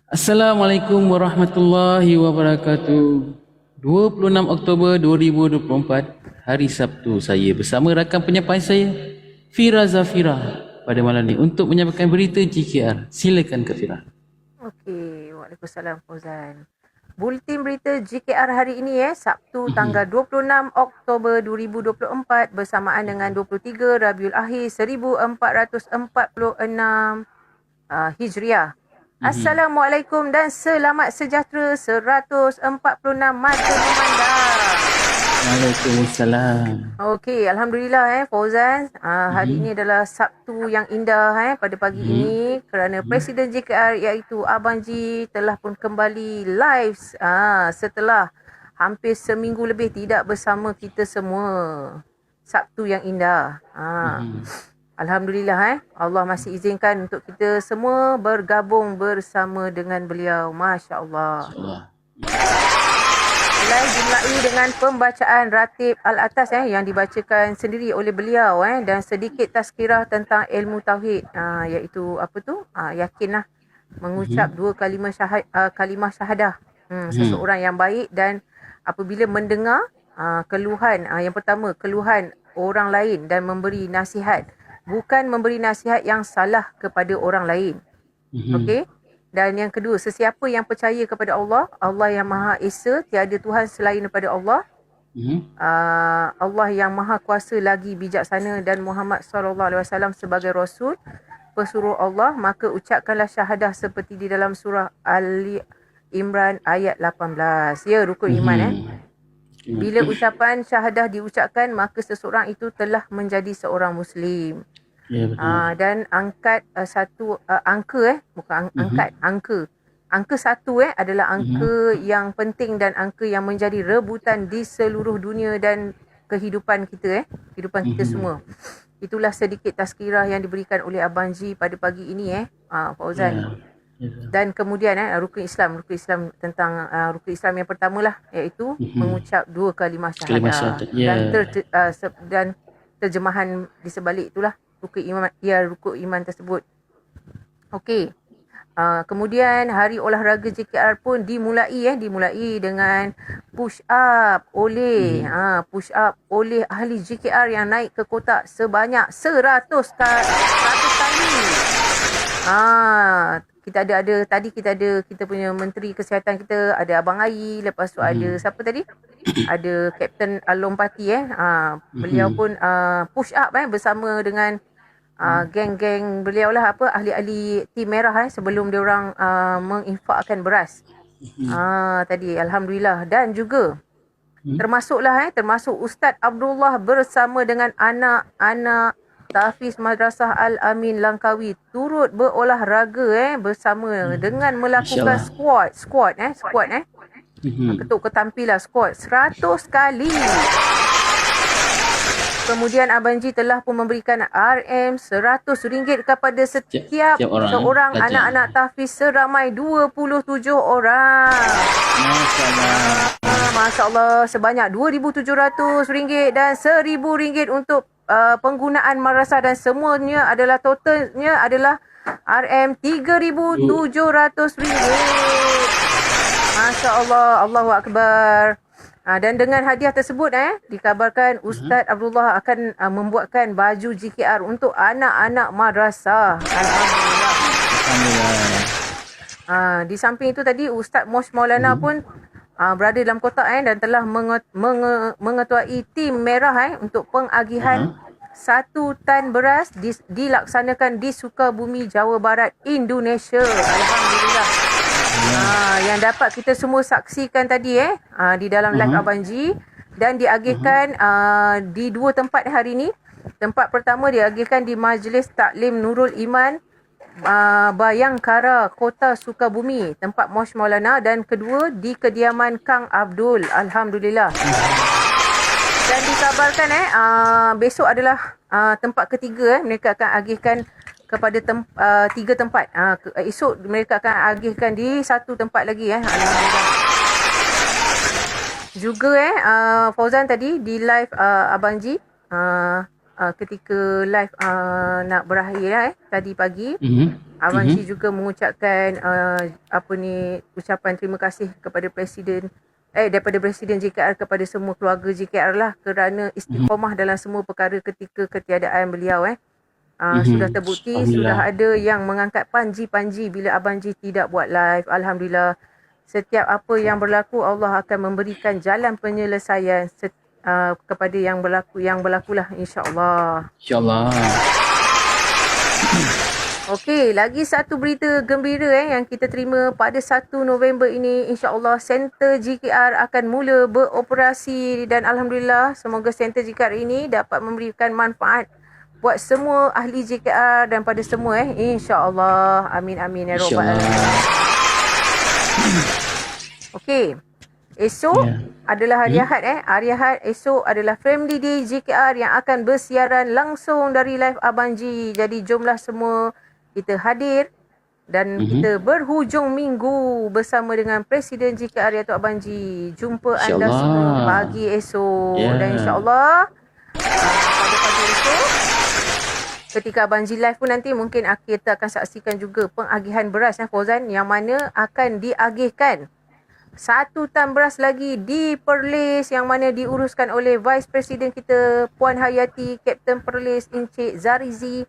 Assalamualaikum warahmatullahi wabarakatuh. 26 Oktober 2024, hari Sabtu, saya bersama rakan penyampai saya, Fira Zafira, pada malam ini untuk menyampaikan berita GKR. Silakan Kak Fira. Okey, Waalaikumsalam Fauzan. Buletin berita GKR hari ini Sabtu tanggal 26 Oktober 2024 bersamaan dengan 23 Rabiul Akhir 1446 Hijriah. Assalamualaikum dan selamat sejahtera 146 mata memandang. Waalaikumsalam. Okey, Alhamdulillah Fauzan. Hari ini adalah Sabtu yang indah pada pagi ini kerana Presiden JKR iaitu Abang G telah pun kembali live setelah hampir seminggu lebih tidak bersama kita semua. Sabtu yang indah. Alhamdulillah Allah masih izinkan untuk kita semua bergabung bersama dengan beliau. Masya Allah. Mulai dimulai dengan pembacaan ratib al-atas yang dibacakan sendiri oleh beliau dan sedikit tazkirah tentang ilmu tauhid, iaitu apa tu? Yakinlah mengucap dua kalimah syahadah. Seseorang yang baik dan apabila mendengar keluhan, yang pertama keluhan orang lain dan memberi nasihat, bukan memberi nasihat yang salah kepada orang lain. Okey? Dan yang kedua, sesiapa yang percaya kepada Allah, Allah yang Maha Esa, tiada Tuhan selain daripada Allah. Allah yang Maha Kuasa lagi bijaksana dan Muhammad SAW sebagai Rasul, pesuruh Allah, maka ucapkanlah syahadah seperti di dalam surah Ali Imran ayat 18. Ya, rukun iman Bila ucapan syahadah diucapkan, maka seseorang itu telah menjadi seorang Muslim. Ya, betul. Dan angkat satu angka bukan angkat, angka satu adalah angka yang penting dan angka yang menjadi rebutan di seluruh dunia dan kehidupan kita kehidupan kita semua. Itulah sedikit tazkirah yang diberikan oleh Abang G pada pagi ini Fauzan. Dan kemudian rukun Islam tentang rukun Islam yang pertamalah, iaitu mengucap dua kalimah syahadah. Dan terjemahan di sebalik itulah rukun iman tersebut. Okey. Kemudian hari olahraga JKR pun dimulai dengan push up oleh ahli JKR yang naik ke kotak sebanyak 100 kali. Kita punya Menteri Kesihatan kita, ada Abang Ai, lepas tu ada siapa tadi? Ada Kapten Lompati beliau pun push up bersama dengan geng-geng beliau lah, ahli-ahli tim merah sebelum dia orang menginfakkan beras. Tadi alhamdulillah. Dan juga termasuk Ustaz Abdullah bersama dengan anak-anak Tahfiz Madrasah Al-Amin Langkawi turut berolahraga bersama dengan melakukan squat. Ketuk ketampilan squat 100 kali. Kemudian Abang G telah pun memberikan RM100 kepada setiap seorang anak-anak tahfiz seramai 27 orang. Masya Allah, sebanyak RM2,700 dan RM1,000 untuk penggunaan madrasah, dan semuanya adalah totalnya adalah RM3,700. Masya Allah, Allahu Akbar. Dan dengan hadiah tersebut dikabarkan Ustaz Abdullah akan membuatkan baju JKR untuk anak-anak madrasah. Alhamdulillah. Di samping itu tadi Ustaz Mosh Maulana pun berada dalam kotak dan telah mengetuai tim merah untuk pengagihan 1 tan beras dilaksanakan di Sukabumi, Jawa Barat, Indonesia. Alhamdulillah. Yang dapat kita semua saksikan tadi di dalam live Abang G, dan diagihkan di dua tempat hari ini. Tempat pertama diagihkan di Majlis Taklim Nurul Iman Bayangkara, Kota Sukabumi, tempat Mosh Maulana, dan kedua di kediaman Kang Abdul. Alhamdulillah. Dan dikabarkan besok adalah tempat ketiga. Mereka akan agihkan kepada 3 tempat. Esok mereka akan agihkan di 1 tempat lagi. Alhamdulillah. Juga Fauzan tadi di live Abang G, ketika live nak berakhir tadi pagi, Mhm. Abang Mhm. Ji juga mengucapkan ucapan terima kasih kepada Presiden daripada Presiden JKR kepada semua keluarga JKR lah kerana istiqamah dalam semua perkara ketika ketiadaan beliau. Sudah terbukti, sudah Alhamdulillah. ada yang mengangkat panji-panji bila Abang Ji tidak buat live. Alhamdulillah. Setiap apa yang berlaku, Allah akan memberikan jalan penyelesaian kepada yang berlakulah, insya-Allah. InsyaAllah. Okey, lagi satu berita gembira yang kita terima pada 1 November ini, insya-Allah Center JKR akan mula beroperasi dan alhamdulillah semoga Center JKR ini dapat memberikan manfaat buat semua ahli JKR dan pada semua insya-Allah. Amin amin ya rabbal alamin. Okey. Esok adalah hari Ahad Hari Ahad esok adalah Family Day JKR yang akan bersiaran langsung dari live Abang Ji. Jadi jomlah semua kita hadir dan kita berhujung minggu bersama dengan Presiden JKR iaitu Abang Ji. Jumpa anda semua pagi esok dan insya-Allah pada pagi esok ketika Abang Ji live pun nanti mungkin kita akan saksikan juga pengagihan beras Fauzan yang mana akan diagihkan 1 tan beras lagi di Perlis yang mana diuruskan oleh Vice Presiden kita Puan Hayati, Kapten Perlis Encik Zarizi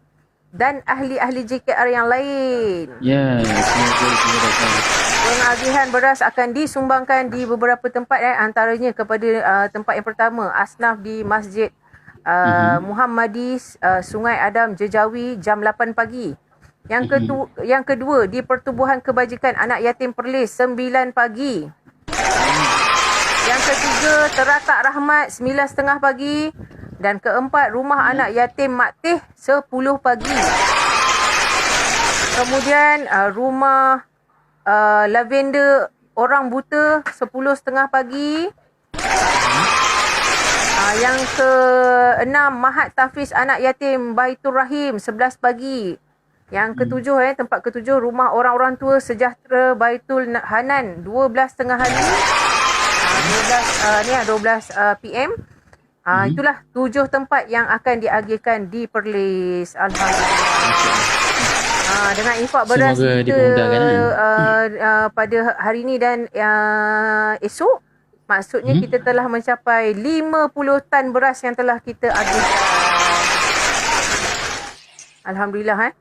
dan ahli-ahli JKR yang lain. Pengagihan beras akan disumbangkan di beberapa tempat antaranya kepada tempat yang pertama Asnaf di Masjid Muhammadi Sungai Adam Jejawi jam 8 pagi. Yang kedua di Pertubuhan Kebajikan Anak Yatim Perlis 9 pagi. Yang ketiga Teratak Rahmat 9.30 pagi dan keempat Rumah Anak Yatim Maktih 10 pagi. Kemudian Rumah Lavender Orang Buta 10.30 pagi. Yang keenam Mahat Tafiz Anak Yatim Baitur Rahim 11 pagi. Yang ketujuh tempat ketujuh Rumah Orang-orang Tua Sejahtera Baitul Hanan 12.30 hari. 12 PM. Itulah 7 tempat yang akan diagihkan di Perlis. Alhamdulillah. Dengan infak beras kita pada hari ini dan esok, maksudnya kita telah mencapai 50 tan beras yang telah kita agihkan. Alhamdulillah.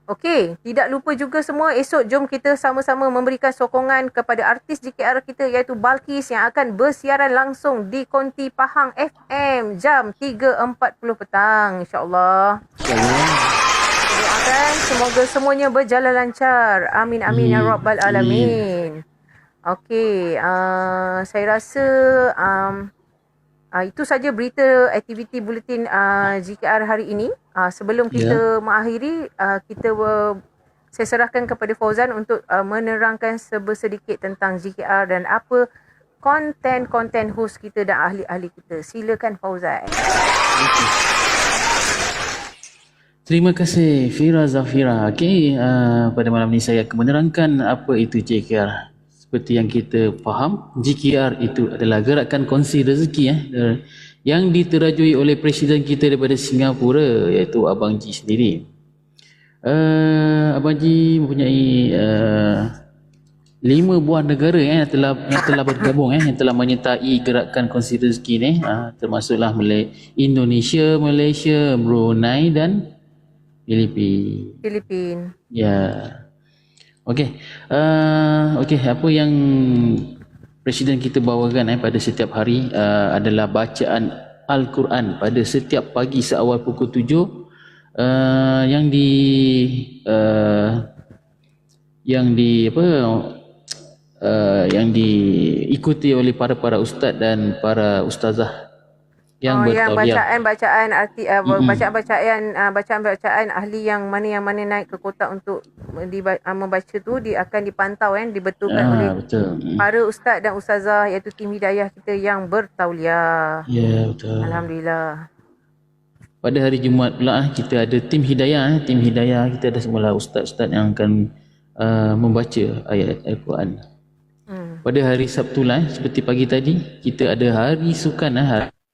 Okey, tidak lupa juga semua esok jom kita sama-sama memberikan sokongan kepada artis JKR kita iaitu Balkis yang akan bersiaran langsung di Konti Pahang FM jam 3.40 petang insya-Allah. Doakan semoga semuanya berjalan lancar. Amin amin ya rabbal alamin. Okey, saya rasa itu saja berita aktiviti buletin JKR hari ini. Sebelum kita mengakhiri, saya serahkan kepada Fauzan untuk menerangkan sedikit tentang JKR dan apa konten-konten host kita dan ahli-ahli kita. Silakan Fauzan. Terima kasih Fira Zafira. Okey, pada malam ini saya akan menerangkan apa itu JKR. Seperti yang kita faham, JKR itu adalah gerakan kongsi rezeki yang diterajui oleh Presiden kita daripada Singapura iaitu Abang Ji sendiri. Abang Ji mempunyai 5 buah negara yang telah bergabung yang telah menyertai gerakan kongsi rezeki ni, termasuklah Indonesia, Malaysia, Brunei dan Filipina. Ya. Okey. Okey, apa yang Presiden kita bawakan pada setiap hari adalah bacaan Al-Quran pada setiap pagi seawal pukul 7 yang diikuti oleh para ustaz dan para ustazah yang bertauliah. Bacaan ahli yang mana naik ke kotak untuk membaca tu dia akan dipantau dibetulkan oleh para ustaz dan ustazah iaitu tim hidayah kita yang bertauliah. Ya, betul. Alhamdulillah. Pada hari Jumaat pula kita ada tim hidayah. Tim hidayah kita ada semula ustaz-ustaz yang akan membaca ayat Al-Quran. Pada hari Sabtu lah seperti pagi tadi kita ada hari sukan,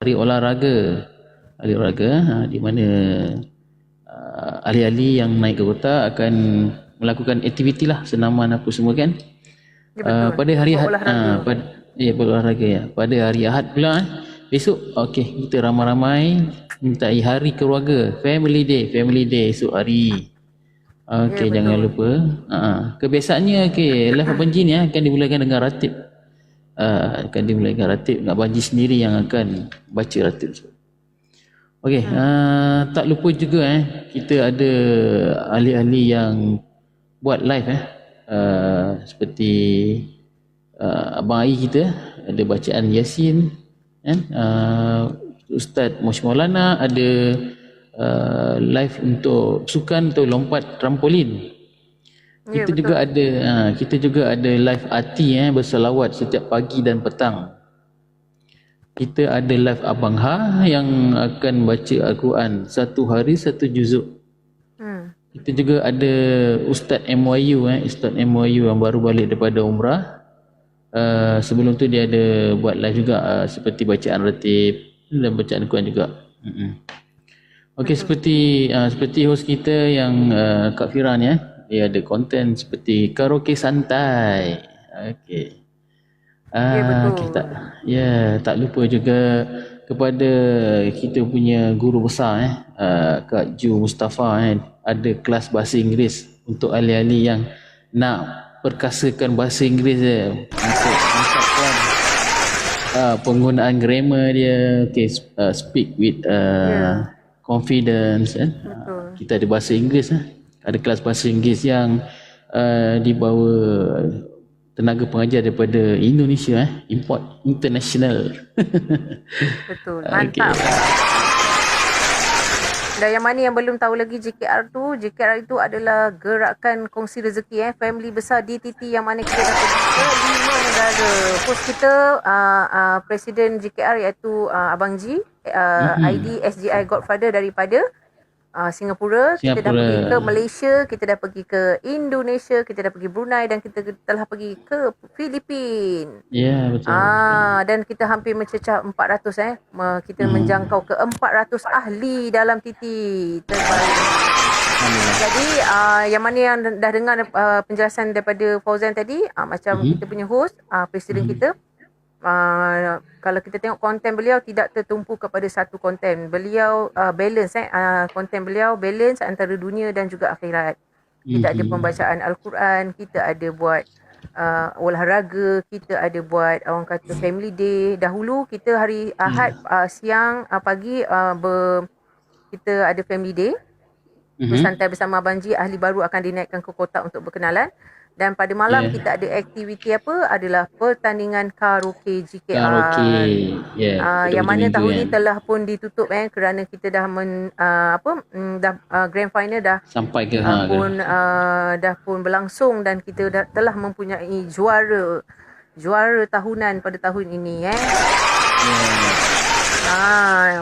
hari olahraga. ahli olahraga, di mana ahli-ahli yang naik ke kota akan melakukan aktiviti lah, senaman apa semua kan. Ya betul. Pada hari Ahad, Berolahraga. berolahraga ya. Pada hari Ahad pula besok okey, kita ramai-ramai mintai hari keluarga, family day esok hari. Okey, Ya jangan betul. lupa. Kebiasaannya okey, live Abang Ji ni akan dimulakan dengan ratib. Akan dimulakan ratib, dengan Abang Ji sendiri yang akan baca ratib tersebut. Okey, tak lupa juga kita ada ahli-ahli yang buat live seperti Abang Ai kita ada bacaan Yasin kan, Ustaz Mosh Maulana ada live untuk sukan atau lompat trampolin. Ya, Kita juga ada kita juga ada live arti berselawat setiap pagi dan petang. Kita ada live Abang Ha yang akan baca Al-Quran satu hari satu juzuk. Kita juga ada Ustaz MYU Ustaz MYU yang baru balik daripada umrah. Sebelum tu dia ada buat live juga seperti bacaan ratib dan bacaan Al-Quran juga. Okey, seperti host kita yang Kak Fira ni dia ada konten seperti karaoke santai. Okey. Ya betul. Tak lupa juga kepada kita punya guru besar Kak Ju Mustafa ada kelas bahasa Inggeris untuk ahli-ahli yang nak perkasakan bahasa Inggeris mengucapkan penggunaan grammar dia, speak with confidence kita ada bahasa Inggeris ada kelas bahasa Inggeris yang dibawa tenaga pengajar daripada Indonesia import international. Betul. Mantap. Dan yang mana yang belum tahu lagi JKR itu adalah gerakan kongsi rezeki Family Besar DTT yang mana kita dah pergi ke 5 negara. Host kita Presiden JKR iaitu Abang Ji, ID SGI Godfather daripada Singapura. Kita dah pergi ke Malaysia, kita dah pergi ke Indonesia, kita dah pergi Brunei dan kita telah pergi ke Filipina. Ya, betul. Dan kita hampir mencecah 400 kita menjangkau ke 400 ahli dalam TT terbaik. Jadi yang mana yang dah dengar penjelasan daripada Fauzan tadi, macam kita punya host, presiden kita, kalau kita tengok konten beliau tidak tertumpu kepada satu konten. Beliau balance konten beliau balance antara dunia dan juga akhirat. Kita ada pembacaan Al-Quran, kita ada buat olahraga, kita ada buat orang kata family day. Dahulu kita hari Ahad siang pagi kita ada family day. Bersantai bersama Abang Ji, ahli baru akan dinaikkan ke kotak untuk berkenalan. Dan pada malam kita ada aktiviti adalah pertandingan karaoke JKR. Yang mana tahun ini telah pun ditutup kerana kita dah grand final dah sampai ke dah pun berlangsung dan kita telah mempunyai juara tahunan pada tahun ini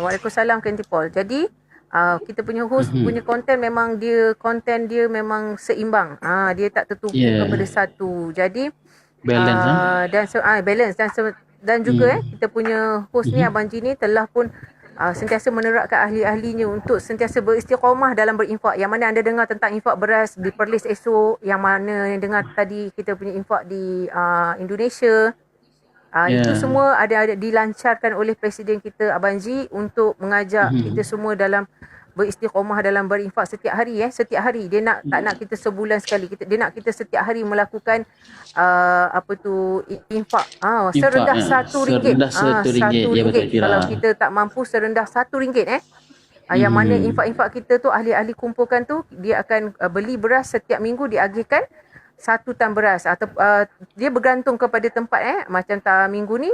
Waalaikumsalam Kentipol. Jadi kita punya host punya konten memang konten dia memang seimbang. Dia tak tertumpu kepada satu. Jadi balance balance dan juga kita punya host ni Abang Ji ni telah pun sentiasa menerakkan ahli-ahlinya untuk sentiasa beristiqamah dalam berinfak. Yang mana anda dengar tentang infak beras di Perlis esok, yang mana yang dengar tadi kita punya infak di Indonesia. Itu semua ada dilancarkan oleh Presiden kita Abang Ji untuk mengajak kita semua dalam beristiqamah dalam berinfak setiap hari setiap hari. Dia tak nak kita sebulan sekali. Dia nak kita setiap hari melakukan infak. Serendah RM1. RM1. Kalau kita tak mampu serendah RM1 yang mana infak-infak kita tu ahli-ahli kumpulkan tu, dia akan beli beras setiap minggu diagihkan 1 tan beras atau dia bergantung kepada tempat macam minggu ni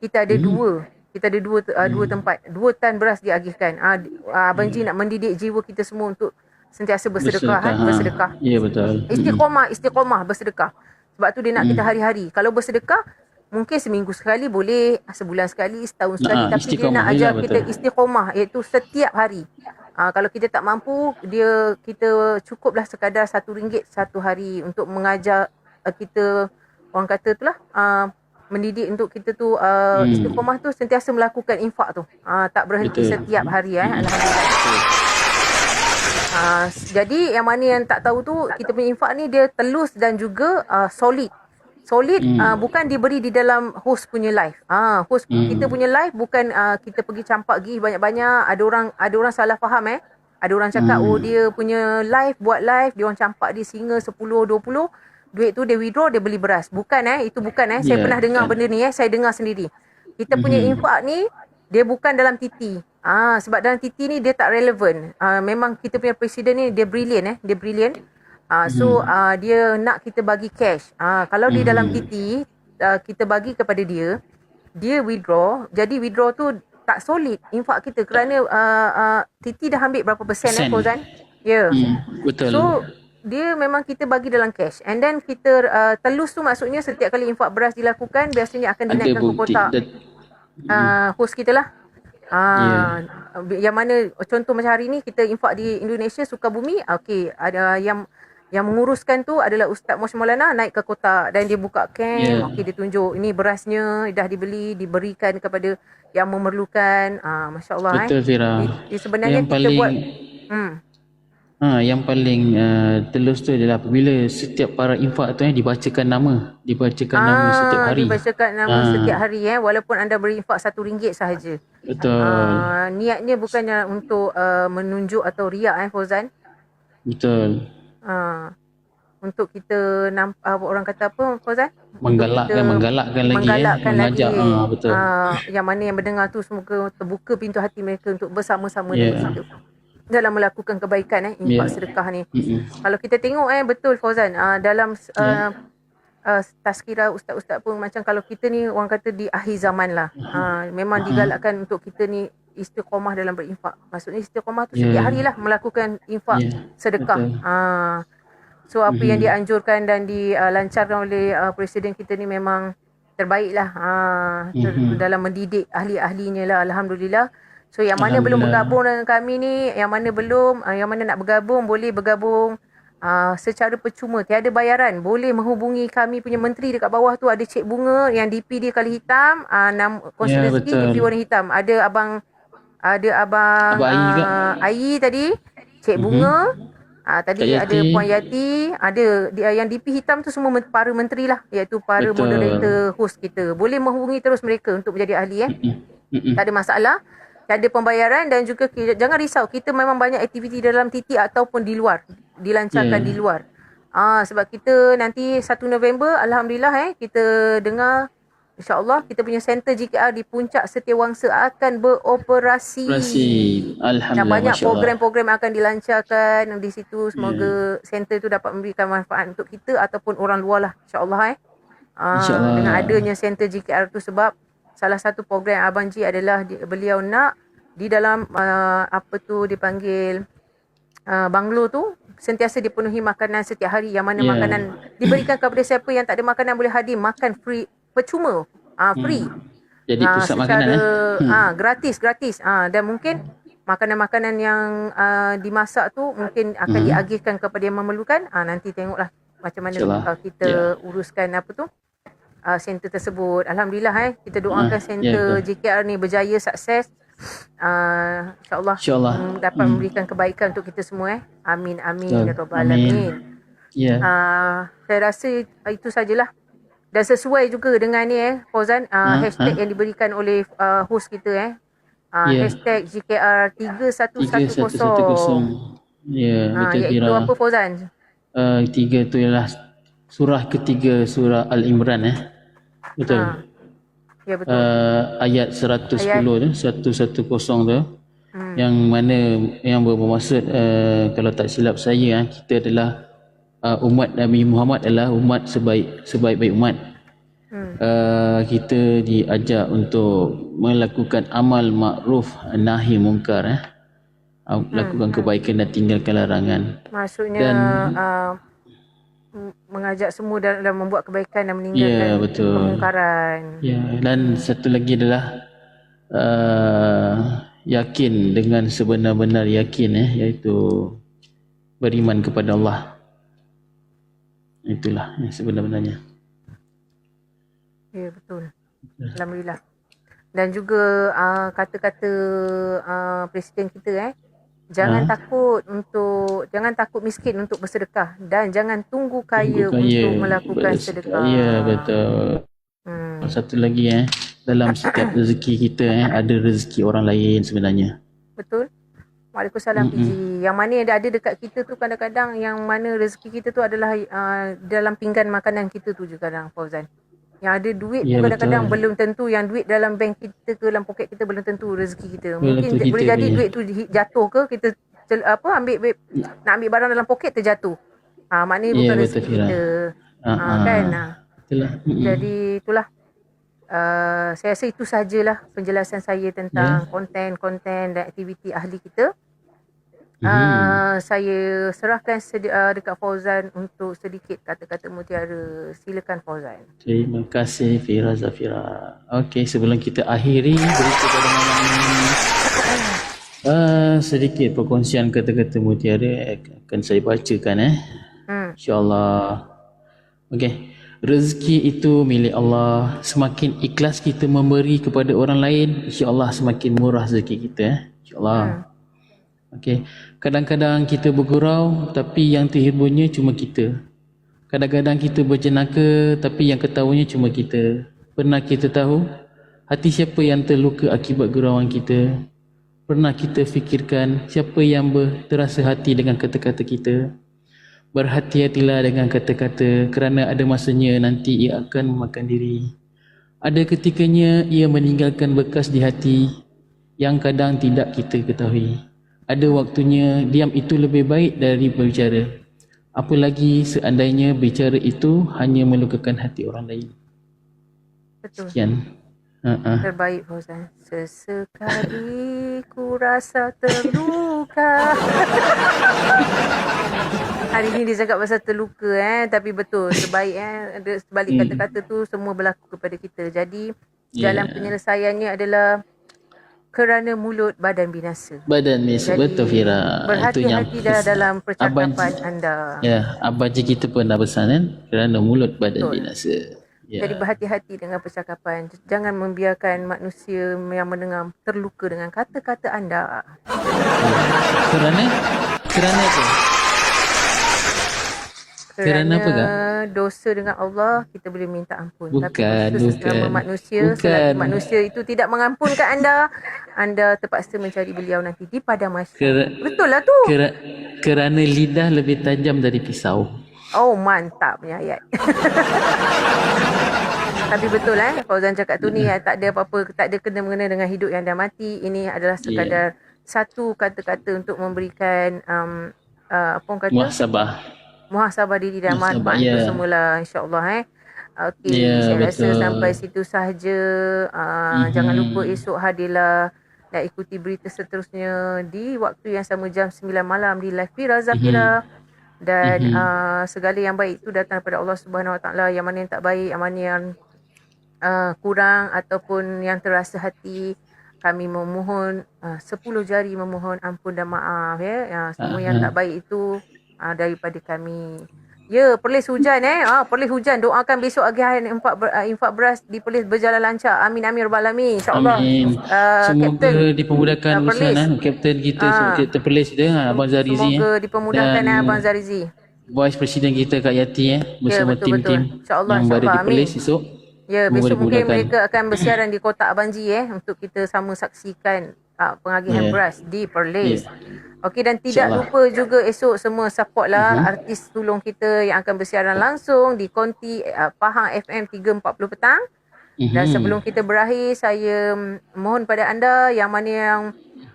kita ada dua tempat 2 tan beras diagihkan. Abang Ji nak mendidik jiwa kita semua untuk sentiasa bersedekah. Ya, betul. Istiqamah bersedekah. Sebab tu dia nak kita hari-hari. Kalau bersedekah mungkin seminggu sekali boleh, sebulan sekali, setahun sekali, tapi dia nak ajar kita istiqamah, iaitu setiap hari. Kalau kita tak mampu, kita cukuplah sekadar RM1 satu hari untuk mengajar kita, orang kata itulah mendidik untuk kita tu istiqomah tu sentiasa melakukan infak tu. Tak berhenti Betul. setiap hari alhamdulillah. Jadi yang mana yang tak tahu tu, kita punya infak ni dia telus dan juga solid. Solid bukan diberi di dalam host punya live. Host kita punya live bukan kita pergi campak gigi banyak-banyak. Ada orang salah faham Ada orang cakap dia punya live, buat live, dia orang campak dia singa 10 20, duit tu dia withdraw, dia beli beras. Bukan itu bukan Saya pernah dengar benda ni saya dengar sendiri. Kita punya infak ni dia bukan dalam TT. Sebab dalam TT ni dia tak relevan. Memang kita punya presiden ni dia brilliant dia brilliant. So dia nak kita bagi cash. Kalau di dalam TT kita bagi kepada dia, dia withdraw. Jadi withdraw tu tak solid infak kita kerana TT dah ambil berapa persen Fauzan? Ya. Betul. So dia memang kita bagi dalam cash. And then kita telus tu maksudnya setiap kali infak beras dilakukan biasanya akan dinaikkan ke kotak host kita lah. Yang mana contoh macam hari ni kita infak di Indonesia Sukabumi, okey, ada yang menguruskan tu adalah Ustaz Mosh Maulana, naik ke kotak dan dia buka camp. Okey, dia tunjuk ini berasnya dah diberikan kepada yang memerlukan. Masya-Allah. Betul Fira. Sebenarnya yang kita paling, buat yang paling telus tu adalah apabila setiap para infak tu dibacakan nama setiap hari. Dibacakan nama setiap hari walaupun anda berinfak RM1 sahaja. Betul. Niatnya bukannya untuk menunjuk atau riak Fauzan. Betul. Untuk kita orang kata apa Fauzan? Menggalakkan lagi mengajak lagi. betul. Yang mana yang mendengar tu semoga terbuka pintu hati mereka untuk bersama-sama dengan kita dalam melakukan kebaikan infak sedekah ni. Kalau kita tengok betul Fauzan, dalam tazkirah ustaz-ustaz pun macam kalau kita ni orang kata di akhir zaman lah, memang digalakkan untuk kita ni istiqomah dalam berinfak. Maksudnya istiqomah tu setiap hari lah melakukan infak sedekah. So apa yang dianjurkan dan dilancarkan oleh presiden kita ni memang terbaik lah dalam mendidik ahli-ahlinya lah, alhamdulillah. So yang mana belum bergabung dengan kami ni, yang mana nak bergabung boleh bergabung secara percuma, tiada bayaran. Boleh menghubungi kami punya menteri dekat bawah tu, ada cek bunga yang DP dia kali hitam, konstitusi DP warna hitam. Ada abang Ai tadi cek bunga. Tadi ada Puan Yati, ada yang DP hitam tu semua para menteri lah, iaitu para moderator host kita. Boleh menghubungi terus mereka untuk menjadi ahli tak ada masalah. Ada pembayaran dan juga jangan risau, kita memang banyak aktiviti dalam TT ataupun di luar, dilancarkan di luar. Sebab kita nanti 1 November alhamdulillah kita dengar insya-Allah kita punya center JKR di Puncak Setiawangsa akan beroperasi. Alhamdulillah. Dan banyak program-program akan dilancarkan di situ. Semoga center tu dapat memberikan manfaat untuk kita ataupun orang luar lah insya-Allah dengan adanya center JKR tu, sebab salah satu program Abang Ji adalah beliau nak di dalam dipanggil banglo tu sentiasa dipenuhi makanan setiap hari, yang mana makanan diberikan kepada siapa yang tak ada makanan boleh hadir makan free, percuma, free. Jadi pusat makanan gratis. Dan mungkin makanan-makanan yang dimasak tu mungkin akan diagihkan kepada yang memerlukan. Nanti tengoklah macam mana kita uruskan center tersebut. Alhamdulillah kita doakan center JKR ni berjaya, sukses. InsyaAllah dapat memberikan kebaikan untuk kita semua. Amin ya rabbal alamin. Saya rasa itu sajalah. Dan sesuai juga dengan ni Fauzan, hashtag yang diberikan oleh host kita hashtag JKR 3110. Iaitu apa Fauzan? 3 tu ialah surah ketiga surah Al-Imran betul. Ya betul. Ayat 110 tu, 110 tu. Yang mana yang bermaksud kalau tak silap saya kita adalah umat Nabi Muhammad adalah umat sebaik-baik umat. Kita diajak untuk melakukan amal makruf nahi mungkar, lakukan kebaikan dan tinggalkan larangan. Maksudnya dan mengajak semua dalam membuat kebaikan dan meninggalkan kemungkaran. Dan satu lagi adalah yakin dengan sebenar-benar yakin iaitu beriman kepada Allah. Itulah yang sebenar-benarnya. Ya, betul. Alhamdulillah. Dan juga kata-kata Presiden kita jangan takut miskin untuk bersedekah dan jangan tunggu kaya untuk melakukan sedekah. Ya, betul. Satu lagi dalam setiap rezeki kita ada rezeki orang lain sebenarnya. Betul. Waalaikumsalam PG. Yang mana yang ada dekat kita tu kadang-kadang yang mana rezeki kita tu adalah dalam pinggan makanan kita tu je kadang, Fauzan. Yang ada duit pun kadang-kadang belum tentu, yang duit dalam bank kita ke dalam poket kita belum tentu rezeki kita. Mungkin boleh jadi duit tu jatuh ke kita nak ambil barang dalam poket terjatuh. Maknanya bukan rezeki kita. Kan? Jadi itulah. Saya rasa itu sajalah penjelasan saya tentang konten-konten dan aktiviti ahli kita. Saya serahkan dekat Fauzan untuk sedikit kata-kata mutiara. Silakan Fauzan. Terima kasih Fira Zafira. Okey, sebelum kita akhiri berita pada malam ini, sedikit perkongsian kata-kata mutiara akan saya bacakan InsyaAllah. Okey. Rezeki itu milik Allah. Semakin ikhlas kita memberi kepada orang lain, insya-Allah semakin murah rezeki kita insya-Allah. Okey. Kadang-kadang kita bergurau tapi yang terhiburnya cuma kita. Kadang-kadang kita berjenaka tapi yang ketawanya cuma kita. Pernah kita tahu hati siapa yang terluka akibat gurauan kita? Pernah kita fikirkan siapa yang terasa hati dengan kata-kata kita? Berhati-hatilah dengan kata-kata kerana ada masanya nanti ia akan memakan diri. Ada ketikanya ia meninggalkan bekas di hati yang kadang tidak kita ketahui. Ada waktunya diam itu lebih baik dari berbicara. Apalagi seandainya bicara itu hanya melukakan hati orang lain. Betul. Sekian. Terbaik Fauzan. Sesekali ku rasa terluka. Hari ni dia cakap pasal terluka tapi betul, terbaik ada sebalik kata-kata tu semua berlaku kepada kita. Jadi jalan penyelesaiannya adalah kerana mulut badan binasa. Badan binasa, betul Fira. Berhati-hati dalam percakapan anda. Ya, abaji kita pun dah pesan kerana mulut badan binasa. Jadi berhati-hati dengan percakapan. Jangan membiarkan manusia yang mendengar terluka dengan kata-kata anda. Kerana apa? Kerana apa kak? Dosa dengan Allah kita boleh minta ampun. Bukan. Sesama manusia, selagi manusia itu tidak mengampunkan anda terpaksa mencari beliau nanti di padang mahsyar. Betul lah tu. Kerana lidah lebih tajam dari pisau. Oh, mantap punya ayat. Tapi betul Fauzan cakap tu ni tak ada apa-apa, tak ada kena-mengena dengan hidup yang dah mati. Ini adalah sekadar satu kata-kata untuk memberikan apa orang kata? Muhasabah diri dan manfaat itu semula insya-Allah Okey, saya rasa sampai situ sahaja. Jangan lupa esok hadirlah dan ikuti berita seterusnya di waktu yang sama jam 9 malam di live Fira Zafira. Dan segala yang baik itu datang daripada Allah Subhanahu Wa Taala. Yang mana yang tak baik, yang mana yang kurang ataupun yang terasa hati, kami memohon 10 jari memohon ampun dan maaf semua yang tak baik itu daripada kami. Ya, Perlis hujan Perlis hujan. Doakan besok agihan infak beras di Perlis berjalan lancar. Amin amin rabbal alamin insya-Allah. Amin. Semoga dipermudahkan urusan Kapten kita, Kapten Perlis dia Abang Zarizi. Semoga dipermudahkan Abang Zarizi. Vice Presiden kita Kak Yati bersama tim-tim yang berada di Perlis esok. Ya, besok mungkin mereka akan bersiaran di kotak Abang Ji untuk kita sama saksikan pengagihan beras di Perlis. Okey, dan tidak lupa juga esok semua support lah artis sulung kita yang akan bersiaran langsung di Konti Pahang FM 3.40 petang. Dan sebelum kita berakhir, saya mohon pada anda yang mana yang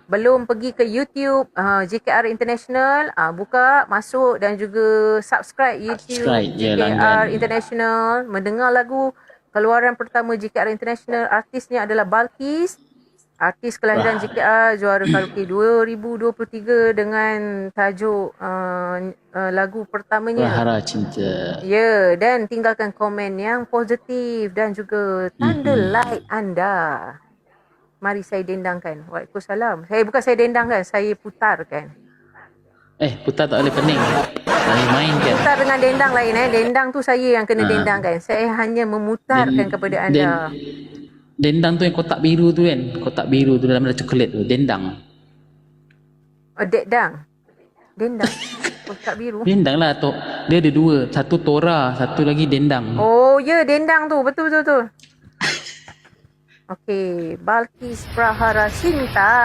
belum pergi ke YouTube JKR International, buka, masuk dan juga subscribe YouTube JKR International, mendengar lagu keluaran pertama JKR International. Artisnya adalah Balkis. Artis kelahiran JKR, juara karaoke 2023 dengan tajuk lagu pertamanya Bahara Cinta. Ya, dan tinggalkan komen yang positif dan juga tanda like anda. Mari saya dendangkan. Waalaikumsalam. Saya dendangkan, saya putarkan. Putar tak boleh pening. Saya mainkan. Putar dengan dendang lain Dendang tu saya yang kena dendangkan. Saya hanya memutarkan kepada anda. Dendang tu yang kotak biru tu kan. Kotak biru tu dalam ada coklat tu. Dendang. Oh, dendang. Kotak biru. Dendang lah. Dia ada dua. Satu tora. Satu lagi dendang. Oh, ya, dendang tu. Betul. Okey, Balkis Prahara Sinta.